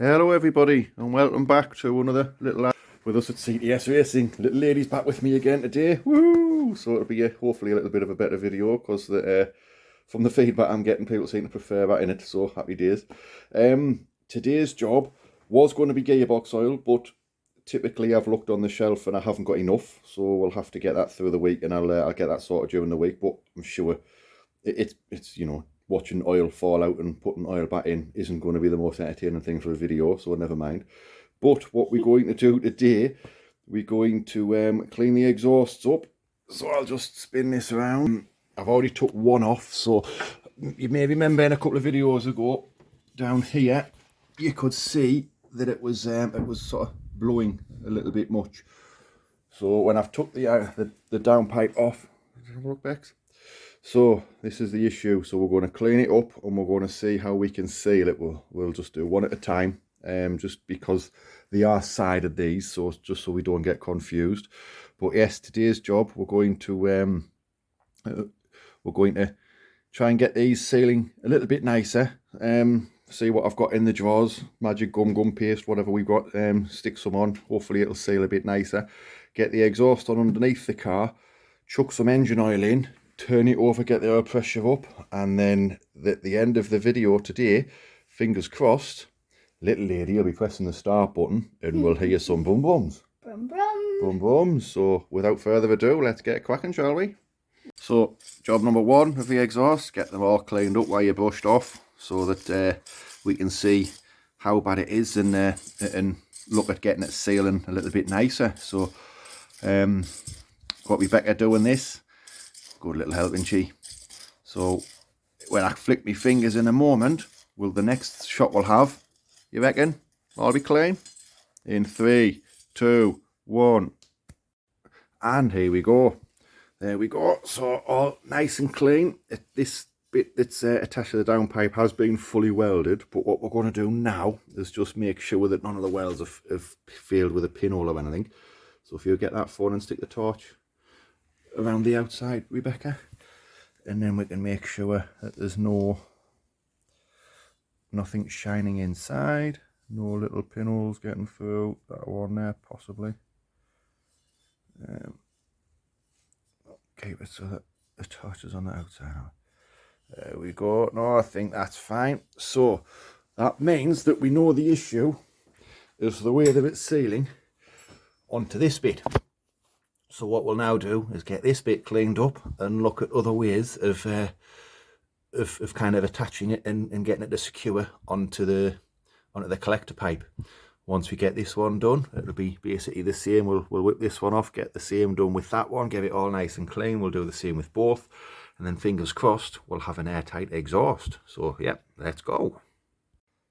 Hello everybody and welcome back to another little ad with us at CTS Racing. Little lady's back with me again today. Woo! So it'll be hopefully a little bit of a better video because from the feedback I'm getting, people seem to prefer that in it, so happy days. Today's job was going to be gearbox oil, but typically I've looked on the shelf and I haven't got enough, so we'll have to get that through the week, and I'll get that sorted during the week. But I'm sure it's you know, watching oil fall out and putting oil back in isn't going to be the most entertaining thing for a video, so never mind. But what we're going to do today, we're going to clean the exhausts up. So I'll just spin this around. I've already took one off, so you may remember in a couple of videos ago down here you could see that it was sort of blowing a little bit much. So when I've took the downpipe off, look back. So this is the issue. So we're going to clean it up and we're going to see how we can seal it. We'll just do one at a time, just because they are sided, these, so just so we don't get confused. But yes, today's job, we're going to try and get these sealing a little bit nicer. See what I've got in the drawers, magic gum paste, whatever we've got. Stick some on. Hopefully it'll seal a bit nicer. Get the exhaust on underneath the car. Chuck some engine oil in. Turn it over, get the oil pressure up, and then at the end of the video today, fingers crossed, little lady will be pressing the start button and we'll hear some bum bums. Brum brum. Bum bums. So without further ado, let's get cracking, shall we? So job number one of the exhaust, get them all cleaned up while you're brushed off, so that we can see how bad it is and look at getting it sealing a little bit nicer. So got Rebecca doing this. Good little helping she. So when I flick my fingers in a moment, will the next shot we'll have, you reckon, all be clean? In 3, 2, 1. And here we go. There we go. So all nice and clean. This bit that's attached to the downpipe has been fully welded, but what we're going to do now is just make sure that none of the welds have failed with a pinhole or anything. So if you get that phone and stick the torch around the outside, Rebecca, and then we can make sure that there's nothing shining inside, no little pinholes getting through that one there possibly. Keep it so that the torch is on the outside. There we go. No, I think that's fine. So that means that we know the issue is the way that it's sealing onto this bit. So what we'll now do is get this bit cleaned up and look at other ways of kind of attaching it and getting it to secure onto the collector pipe. Once we get this one done, it'll be basically the same. We'll whip this one off, get the same done with that one, get it all nice and clean. We'll do the same with both, and then fingers crossed we'll have an airtight exhaust. So yeah, let's go.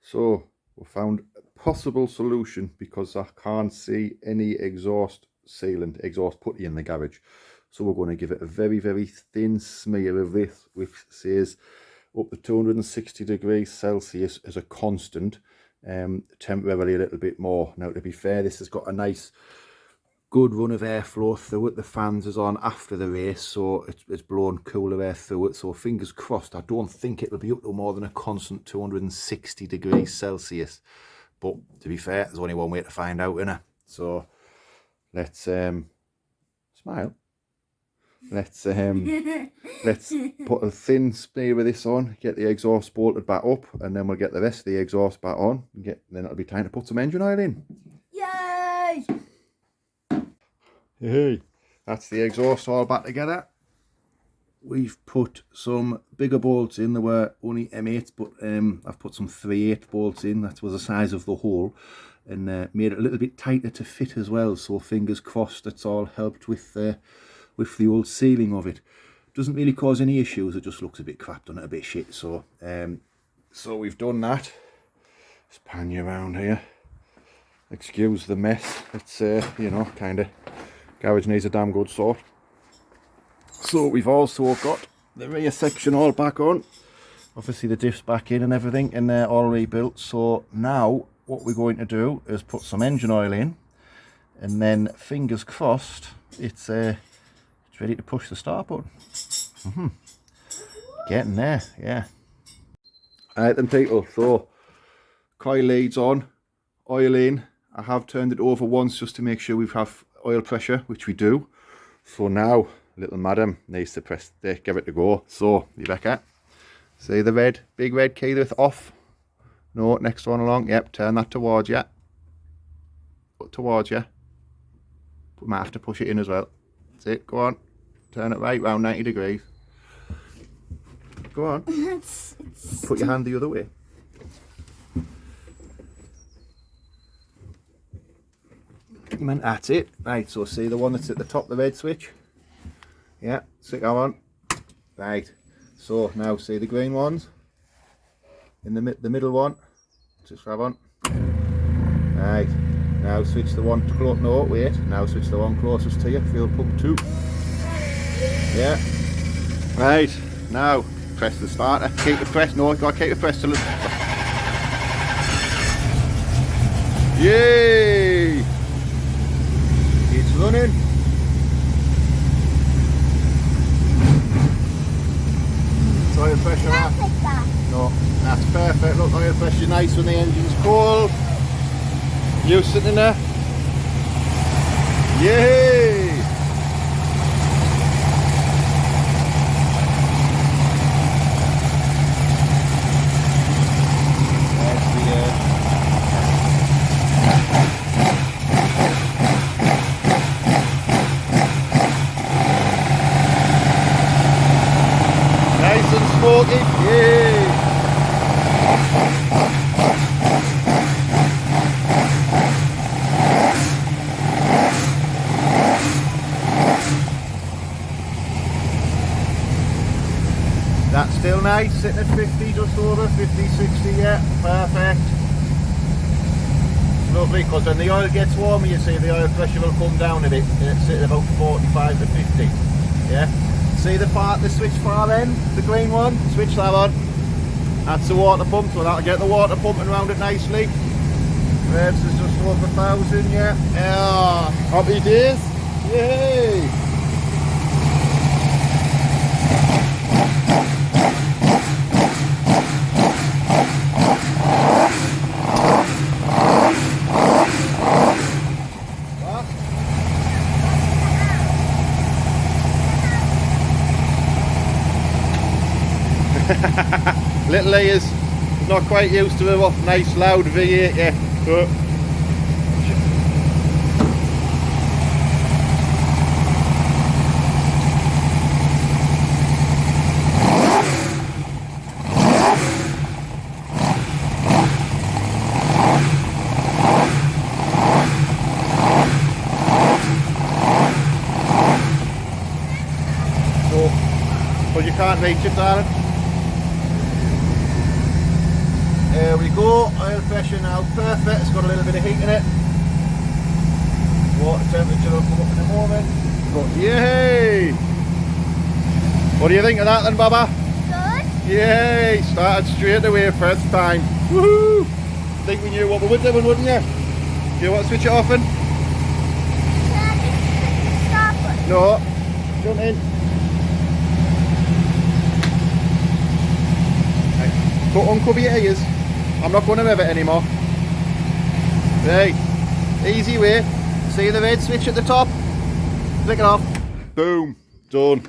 So we found a possible solution because I can't see any exhaust sealant, exhaust putty in the garage. So we're going to give it a very, very thin smear of this, which says up to 260 degrees Celsius as a constant, temporarily a little bit more. Now, to be fair, this has got a nice good run of airflow through it. The fans is on after the race, so it's blowing cooler air through it. So fingers crossed, I don't think it'll be up to more than a constant 260 degrees Celsius. But to be fair, there's only one way to find out, innit? So let's smile. Let's put a thin smear of this on, get the exhaust bolted back up, and then we'll get the rest of the exhaust back on. Then it'll be time to put some engine oil in. Yay! Hey, that's the exhaust all back together. We've put some bigger bolts in. There were only M8s, but I've put some 3/8 bolts in. That was the size of the hole, and made it a little bit tighter to fit as well. So fingers crossed, it's all helped with the old sealing of it. Doesn't really cause any issues. It just looks a bit crap, done it a bit shit. So so we've done that. Just pan you around here. Excuse the mess. It's you know, kind of, garage needs a damn good sort. So we've also got the rear section all back on. Obviously the diff's back in and everything, and they're all rebuilt. So now what we're going to do is put some engine oil in, and then fingers crossed it's ready to push the start button. Getting there, yeah. Alright then people, so coil leads on, oil in. I have turned it over once just to make sure we have oil pressure, which we do. So now, little madam needs to press, give it a go. So, Rebecca, see the red, big red key that's off? No, next one along. Yep, turn that towards you. Put towards you. We might have to push it in as well. That's it, go on. Turn it right round 90 degrees. Go on. Put your hand the other way. That's it. Right, so see the one that's at the top, the red switch? Yeah, stick that on. Right, so now see the green ones? In the middle one, just grab on. Right, now switch the one to close. No, wait, now switch the one closest to you, fuel pump 2. Yeah. Right, now press the starter. Keep the press, no, gotta keep the press till it's... Yay! It's running. It's oil pressure off. No, that's perfect. Look, oil pressure nice when the engine's cold. You sitting there? Yay! Nice and smoky. Yay! That's still nice, sitting at 50, just over 50, 60, yeah, perfect. Lovely, because when the oil gets warmer, you see the oil pressure will come down a bit, and it's sitting about 45 to 50, yeah. See the part, the switch far end, the green one, switch that on. That's the water pump, so that'll get the water pumping around it nicely. Revs is just over 1,000, yeah. Yeah, happy days, yay! Little Leah's not quite used to a nice loud V8 yet. But you can't reach it, darling. There we go, oil pressure now perfect, it's got a little bit of heat in it. Water temperature will come up in a moment. But yay! What do you think of that then, Baba? Good. Yay! Started straight away first time. Woohoo! Think we knew what we were doing, wouldn't you? Do you want to switch it off in? Can I just start button? No. Jump in. Right. Go uncover your ears. I'm not going to rev it anymore. Right, easy way. See the red switch at the top? Flick it off. Boom, done.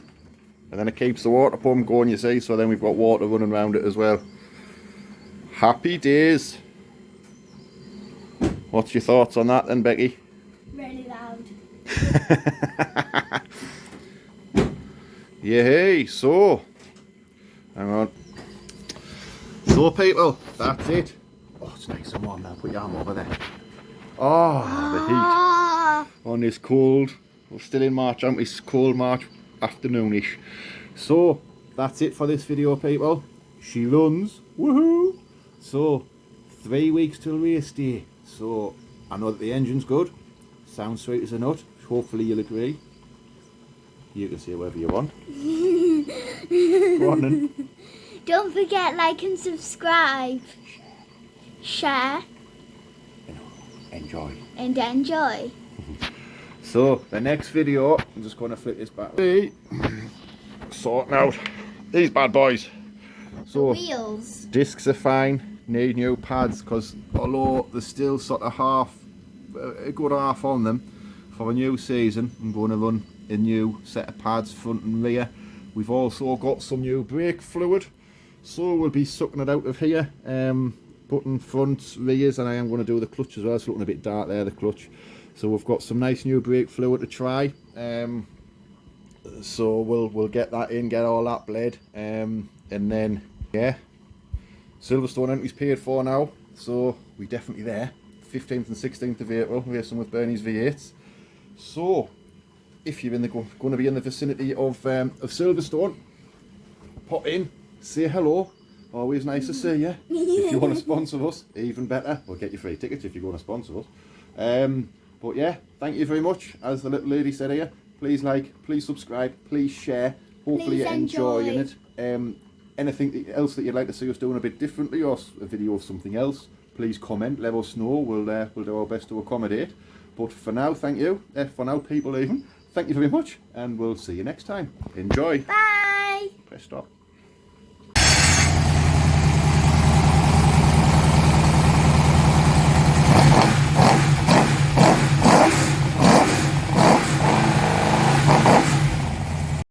And then it keeps the water pump going, you see, so then we've got water running around it as well. Happy days. What's your thoughts on that then, Becky? Really loud. Yay, so, hang on. So people, that's it. Oh, it's nice and warm now. Put your arm over there. Oh, the heat on this cold. We're still in March, aren't we? It's cold March afternoonish. So that's it for this video, people. She runs. Woohoo! So 3 weeks till race day. So I know that the engine's good. Sounds sweet as a nut. Hopefully you'll agree. You can say whatever you want. Go on then. Don't forget, like and subscribe. Share. Enjoy. And enjoy. So the next video, I'm just going to flip this back. Sorting out these bad boys. So Wheels. discs are fine, need new pads, because although there's still sort of a good half on them for a new season, I'm going to run a new set of pads front and rear. We've also got some new brake fluid, so we'll be sucking it out of here, putting front, rears, and I am going to do the clutch as well. It's looking a bit dark there, the clutch. So we've got some nice new brake fluid to try. So we'll get that in, get all that bled, and then yeah, Silverstone entry's paid for now, so we're definitely there. 15th and 16th of April, racing with Bernie's V8s. So if you're going to be in the vicinity of Silverstone, pop in, say hello. Always nice to see you. If you want to sponsor us, even better. We'll get you free tickets if you want to sponsor us. But yeah, thank you very much. As the little lady said here, please like, please subscribe, please share. Hopefully you're enjoying it. Anything else that you'd like to see us doing a bit differently, or a video of something else, please comment, let us know. We'll do our best to accommodate. But for now, thank you. For now, people even, thank you very much, and we'll see you next time. Enjoy. Bye. Press stop.